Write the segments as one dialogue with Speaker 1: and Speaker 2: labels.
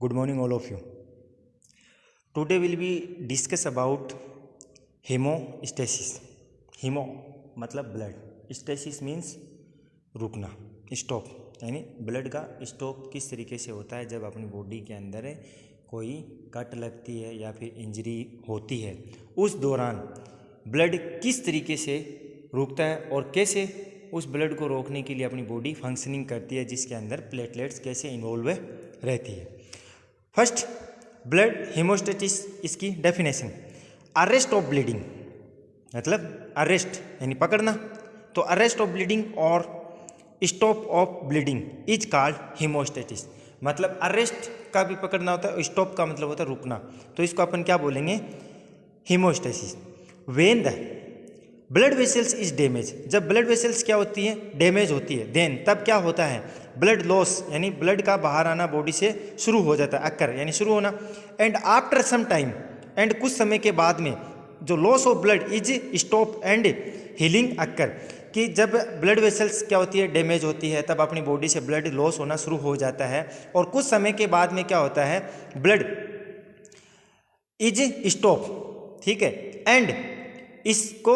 Speaker 1: Good morning, all of you. Today we'll be discuss about hemostasis. Hemo मतलब blood, stasis means रुकना, stop, यानी blood का stop किस तरीके से होता है जब अपनी बॉडी के अंदर कोई कट लगती है या फिर इंजरी होती है, उस दौरान ब्लड किस तरीके से रुकता है और कैसे उस ब्लड को रोकने के लिए अपनी बॉडी फंक्शनिंग करती है, जिसके अंदर प्लेटलेट्स कैसे इन्वॉल्व रहती है। फर्स्ट, ब्लड हेमोस्टेसिस, इसकी डेफिनेशन, अरेस्ट ऑफ ब्लीडिंग, मतलब अरेस्ट यानी पकड़ना, तो अरेस्ट ऑफ ब्लीडिंग और stop of bleeding is called haemostasis. मतलब अरेस्ट का भी पकड़ना होता है, स्टॉप का मतलब होता है रुकना, तो इसको अपन क्या बोलेंगे, haemostasis. When the blood vessels is damage, जब ब्लड वेसल्स क्या होती है, डैमेज होती है, देन तब क्या होता है, ब्लड लॉस यानी ब्लड का बाहर आना बॉडी से शुरू हो जाता है, अक्कर यानी शुरू होना, and after some time, and कुछ समय के बाद में जो loss of blood is stop and healing occur, कि जब ब्लड वेसल्स क्या होती है, डैमेज होती है, तब अपनी बॉडी से ब्लड लॉस होना शुरू हो जाता है, और कुछ समय के बाद में क्या होता है, ब्लड इज स्टॉप, ठीक है, एंड इसको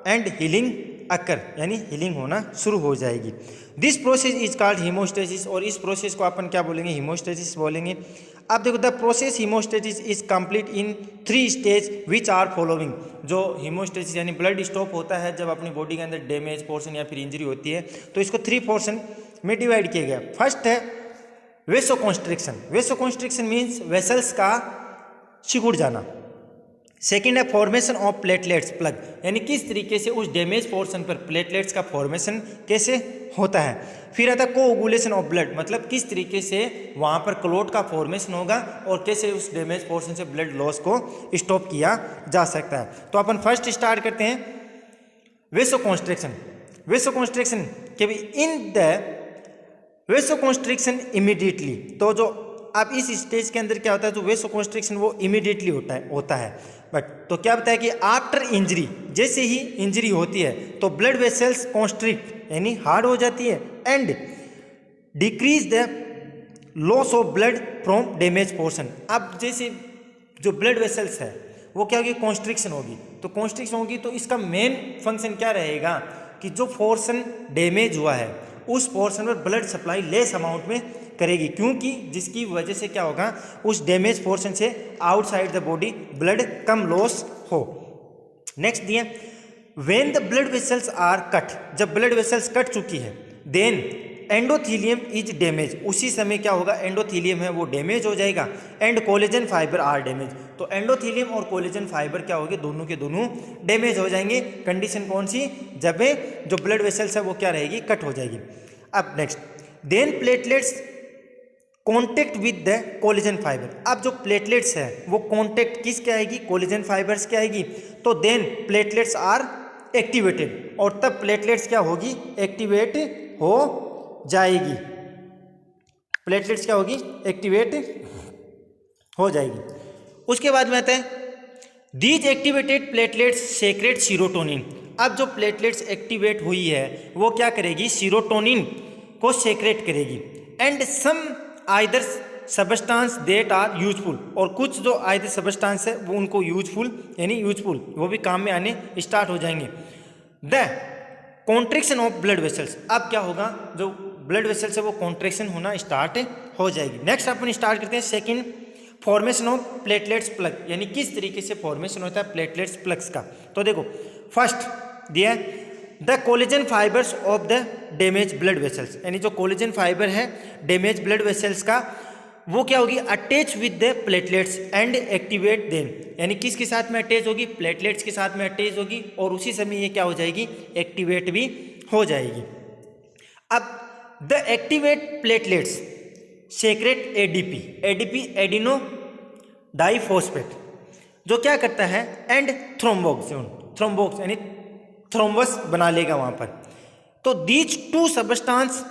Speaker 1: एंड हीलिंग अक्कर यानी हीलिंग होना शुरू हो जाएगी। This process is called haemostasis, और इस प्रोसेस को अपन क्या बोलेंगे, हीमोस्टेसिस बोलेंगे। अब देखो, the process haemostasis is complete in 3 stage which are following. जो हीमोस्टेसिस यानी ब्लड स्टॉप होता है जब अपनी बॉडी के अंदर डैमेज पोर्शन या फिर इंजरी होती है, तो इसको 3 पोर्शन में डिवाइड किया गया। फर्स्ट है वेसोकॉन्स्ट्रिक्शन, वेसोकॉन्स्ट्रिक्शन मीन्स वेसल्स का सिकुड़ जाना। सेकेंड है फॉर्मेशन ऑफ प्लेटलेट्स प्लग, यानी किस तरीके से उस डैमेज पोर्शन पर प्लेटलेट्स का फॉर्मेशन कैसे होता है। फिर आता है कोगुलेशन ऑफ ब्लड, मतलब किस तरीके से वहाँ पर क्लोट का फॉर्मेशन होगा और कैसे उस डैमेज पोर्शन से ब्लड लॉस को स्टॉप किया जा सकता है। तो अपन फर्स्ट स्टार्ट करते हैं वेसोकॉन्स्ट्रिक्शन। वेसोकॉन्स्ट्रिक्शन के भी इन द वेसोकॉन्स्ट्रिक्शन इमीडिएटली, तो जो अब इस स्टेज के अंदर क्या होता है, जो वेसोकॉन्स्ट्रिक्शन वो इमीडिएटली होता है। बट तो क्या बताया कि आफ्टर इंजरी, जैसे ही इंजरी होती है तो ब्लड वेसल्स कॉन्स्ट्रिक्ट यानी हार्ड हो जाती है, and decrease the loss of blood from damage portion. अब जैसे जो ब्लड वेसल्स है वो क्या होगी, कॉन्स्ट्रिक्शन होगी, तो कॉन्स्ट्रिक्शन होगी तो इसका मेन फंक्शन क्या रहेगा कि जो पोर्शन डैमेज हुआ है उस पोर्शन पर ब्लड सप्लाई लेस अमाउंट में करेगी, क्योंकि जिसकी वजह से क्या होगा, उस डैमेज पोर्शन से आउटसाइड द बॉडी ब्लड कम लॉस हो। नेक्स्ट दिया, when the blood vessels are cut, जब ब्लड वेसल्स कट चुकी है, देन एंडोथीलियम इज डैमेज, उसी समय क्या होगा, एंडोथीलियम है वो डैमेज हो जाएगा, and collagen fibre are damage, तो एंडोथीलियम और कोलेजन फाइबर क्या होगी, दोनों के दोनों डैमेज हो जाएंगे। कंडीशन कौन सी, जब जो ब्लड वेसल्स है वो क्या रहेगी, कट हो जाएगी। अब next, then platelets contact with the collagen fibre, अब जो प्लेटलेट्स है वो कॉन्टेक्ट किसके आएगी, कोलेजन फाइबर्स के आएगी, तो देन प्लेटलेट्स आर एक्टिवेटेड, और तब प्लेटलेट्स क्या होगी, एक्टिवेट हो जाएगी, प्लेटलेट्स क्या होगी, एक्टिवेट हो जाएगी। उसके बाद में आता है these activated platelets secrete serotonin, अब जो प्लेटलेट्स एक्टिवेट हुई है वो क्या करेगी, सीरोटोनिन को सेक्रेट करेगी, and some either substance that are useful, और कुछ जो आइदर सबस्टांस है वो उनको यूजफुल यानी यूजफुल वो भी काम में आने स्टार्ट हो जाएंगे। The contraction of blood vessels, अब क्या होगा, जो ब्लड वेसल्स है वो कॉन्ट्रैक्शन होना स्टार्ट हो जाएगी। नेक्स्ट अपन स्टार्ट करते हैं second, formation of platelets plug, यानी किस तरीके से फॉर्मेशन होता है प्लेटलेट्स प्लग्स का। तो देखो फर्स्ट दिया the collagen fibres of the damage blood vessels, यानी जो कोलेजन फाइबर है डैमेज ब्लड वेसल्स का वो क्या होगी, attach with the platelets and activate them, यानी किसके साथ में अटैच होगी, प्लेटलेट्स के साथ में अटैच होगी, और उसी समय ये क्या हो जाएगी, एक्टिवेट भी हो जाएगी। अब the activate platelets secrete ADP, ADP adeno diphosphate, जो क्या करता है, एंड थ्रोम्बोक्स यानी थ्रोम्बस बना लेगा वहाँ पर, तो these two substance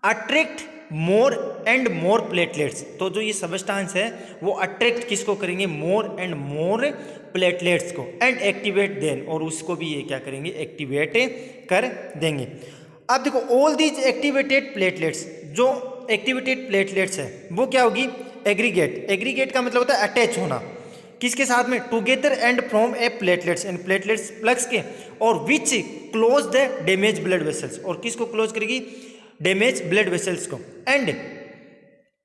Speaker 1: attract more and more platelets, तो जो ये सबस्टांस है वो अट्रैक्ट किसको करेंगे, मोर एंड मोर प्लेटलेट्स को, एंड एक्टिवेट देन, और उसको भी ये क्या करेंगे, एक्टिवेट कर देंगे। अब देखो ऑल दीज एक्टिवेटेड प्लेटलेट्स, जो एक्टिवेटेड प्लेटलेट्स है वो क्या होगी, एग्रीगेट, एग्रीगेट का मतलब होता है अटैच होना, किसके साथ में, together and from a platelets, and platelets plugs के, और which close the damage blood vessels, और किसको क्लोज करेगी, डैमेज ब्लड वेसल्स को, एंड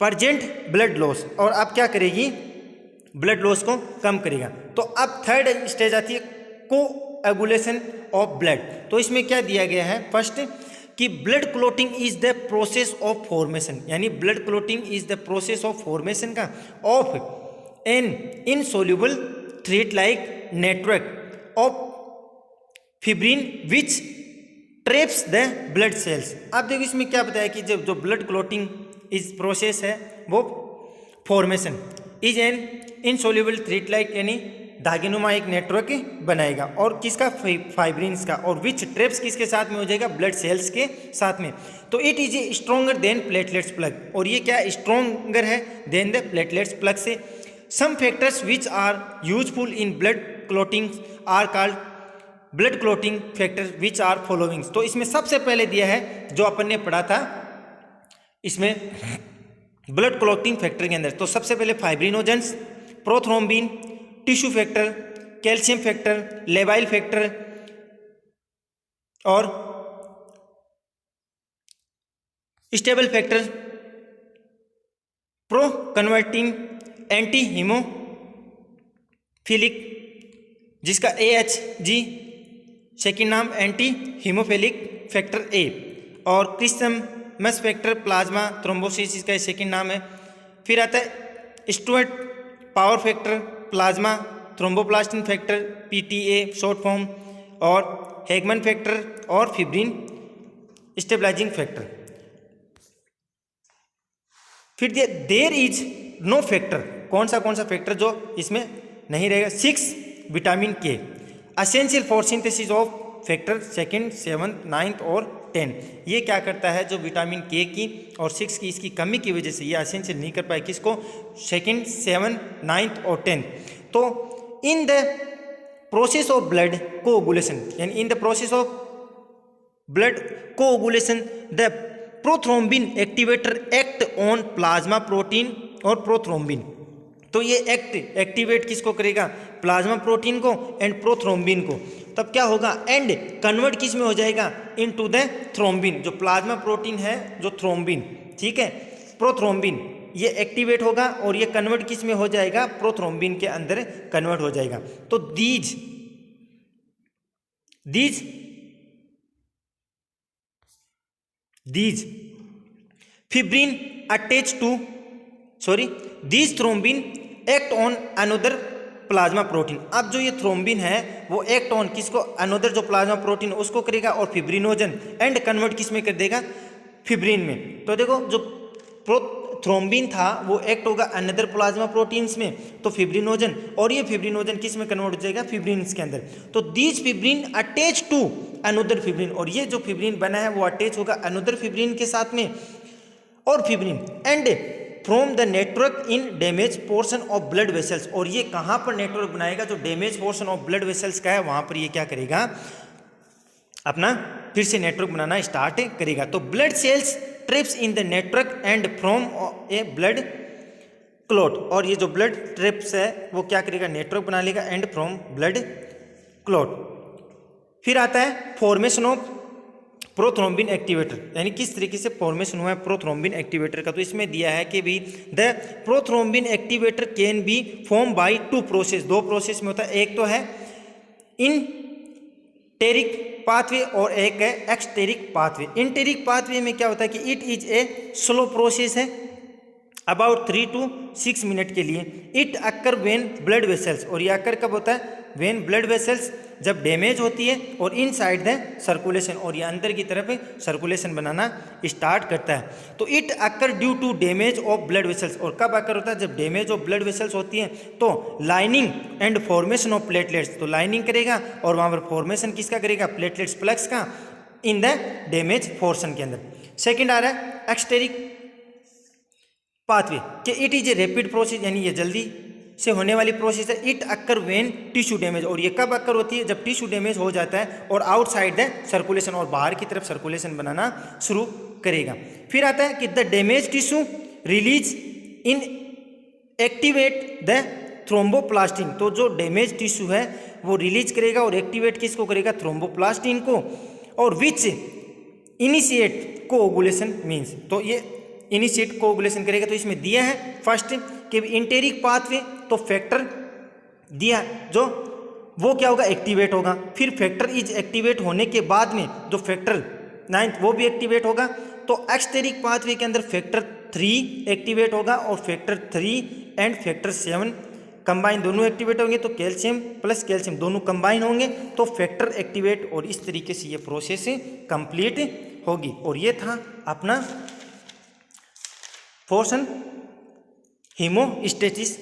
Speaker 1: परजेंट ब्लड लॉस, और अब क्या करेगी, ब्लड लॉस को कम करेगा। तो अब थर्ड स्टेज आती है कोएगुलेशन ऑफ ब्लड। तो इसमें क्या दिया गया है, फर्स्ट कि blood clotting is the process of formation, यानी blood clotting is the process of formation का of an insoluble thread like network of fibrin which traps the blood cells. आप देखो इसमें क्या बताया कि जब जो ब्लड क्लोटिंग इस प्रोसेस है वो formation is an insoluble thread like, यानी धागेनुमा एक नेटवर्क बनाएगा, और किसका, फाइब्रिन्स का, और विच ट्रेप्स किसके साथ में हो जाएगा, ब्लड सेल्स के साथ में। तो it is a stronger than platelets plug, और ये क्या स्ट्रॉन्गर है देन द प्लेटलेट्स प्लग से। Some factors which are useful in blood clotting are called blood clotting factors which are following. तो इसमें सबसे पहले दिया है जो अपन ने पढ़ा था इसमें ब्लड क्लोटिंग फैक्टर के अंदर, तो सबसे पहले fibrinogens, prothrombin, tissue factor, calcium factor, labile factor, और stable factor, pro converting anti haemophilic, जिसका AHG सेकेंड नाम एंटी हीमोफिलिक फैक्टर A, और क्रिस्टमस फैक्टर प्लाज्मा थ्रोम्बोसिस, इसका सेकेंड नाम है। फिर आता है Stuart power factor, plasma thromboplastin factor PTA short form, और हैगमन फैक्टर, और फिब्रिन स्टेबलाइजिंग फैक्टर। फिर देयर इज नो फैक्टर, कौन सा फैक्टर जो इसमें नहीं रहेगा, 6 विटामिन के essential for synthesis of factor 2nd, 7th, 9th और 10। ये क्या करता है, जो विटामिन के की और 6 की इसकी कमी की वजह से ये असेंशियल नहीं कर पाए, किसको, 2nd, 7th, 9th और 10th। तो in the process of blood coagulation, यानी in the process of blood coagulation the prothrombin activator act on plasma protein और प्रोथ्रोम्बिन। तो ये एक्टिवेट किसको करेगा, प्लाज्मा प्रोटीन को एंड प्रोथ्रोम्बिन को। तब क्या होगा, एंड कन्वर्ट किस में हो जाएगा, इनटू द थ्रोम्बिन, जो प्लाज्मा प्रोटीन है जो थ्रोम्बिन, ठीक है, प्रोथ्रोम्बिन, ये एक्टिवेट होगा और ये कन्वर्ट किस में हो जाएगा, प्रोथ्रोम्बिन के अंदर कन्वर्ट हो जाएगा। तो these fibrin attach to these thrombin act on another plasma protein. अब जो ये थ्रोम्बिन है वो एक्ट ऑन किसको, अनदर जो प्लाज्मा प्रोटीन उसको करेगा, और फिब्रिनोजन एंड कन्वर्ट किस में कर देगा, फिब्रिन में। तो देखो जो थ्रोम्बिन था वो एक्ट होगा अनदर प्लाज्मा प्रोटीन्स में, तो फिब्रिनोजन, और ये फिब्रिनोजन किस में कन्वर्ट हो जाएगा, फिब्रिन्स के अंदर। तो these fibrin attach to another fibrin, और ये जो फिब्रिन बना है वो अटैच होगा अनदर फिब्रिन के साथ में, और fibrin and from the network in damage portion of blood vessels. और ये कहाँ पर नेटवर्क बनाएगा, जो damage portion of blood vessels का है वहाँ पर ये क्या करेगा, अपना फिर से नेटवर्क बनाना स्टार्ट करेगा। तो blood cells trips in the network and from A blood clot, और ये जो ब्लड ट्रिप्स है वो क्या करेगा, नेटवर्क बना लेगा एंड फ्रॉम ब्लड क्लॉट। फिर आता है फॉर्मेशन ऑफ प्रोथ्रोम्बिन एक्टिवेटर, यानी किस तरीके से फॉर्मेशन हुआ है प्रोथ्रोम्बिन एक्टिवेटर का। तो इसमें दिया है कि भी the prothrombin activator can be form by 2 process, 2 process में होता है, एक तो है इनटेरिक पाथवे और एक है एक्सटेरिक पाथवे। इनटेरिक पाथवे में क्या होता है कि it is a slow process है अबाउट 3 to 6 मिनट के लिए। It occur when blood vessels, और ये अक्कर कब होता है, वेन ब्लड वेसल्स जब डैमेज होती है और इनसाइड द सर्कुलेशन, और ये अंदर की तरफ सर्कुलेशन बनाना स्टार्ट करता है। तो it occur due to damage of blood vessels, और कब अक्कर होता है, जब डैमेज ऑफ ब्लड वेसल्स होती है। तो lining and formation of platelets, तो लाइनिंग करेगा और वहाँ पर फॉर्मेशन किसका करेगा, प्लेटलेट्स प्लग्स का इन द डैमेज पोर्शन के अंदर। सेकेंड आ रहा है एक्सटेरिक पाथवे, कि it is a rapid process, यानी ये जल्दी से होने वाली प्रोसेस है। It occur when tissue damage, और ये कब अक्कर होती है, जब टिश्यू डैमेज हो जाता है और आउटसाइड द सर्कुलेशन, और बाहर की तरफ सर्कुलेशन बनाना शुरू करेगा। फिर आता है कि the damage tissue release in activate the thromboplastin, तो जो डैमेज टिश्यू है वो रिलीज करेगा और एक्टिवेट किसको करेगा, थ्रोम्बोप्लास्टिन को, और विच इनिशिएट कोओगुलेशन मीन्स, तो ये इनिशिएट कोओगुलेशन करेगा। तो इसमें दिया है फर्स्ट कि इंटेरिक पाथवे, तो फैक्टर दिया जो वो क्या होगा, एक्टिवेट होगा। फिर फैक्टर इज एक्टिवेट होने के बाद में जो फैक्टर 9 वो भी एक्टिवेट होगा। तो एक्सटेरिक पाथवे के अंदर फैक्टर 3 एक्टिवेट होगा और फैक्टर 3 एंड फैक्टर 7 कंबाइन दोनों एक्टिवेट होंगे, तो कैल्शियम प्लस कैल्शियम दोनों कंबाइन होंगे तो फैक्टर एक्टिवेट, और इस तरीके से ये प्रोसेस कंप्लीट होगी। और ये था अपना पोर्शन हीमोस्टेसिस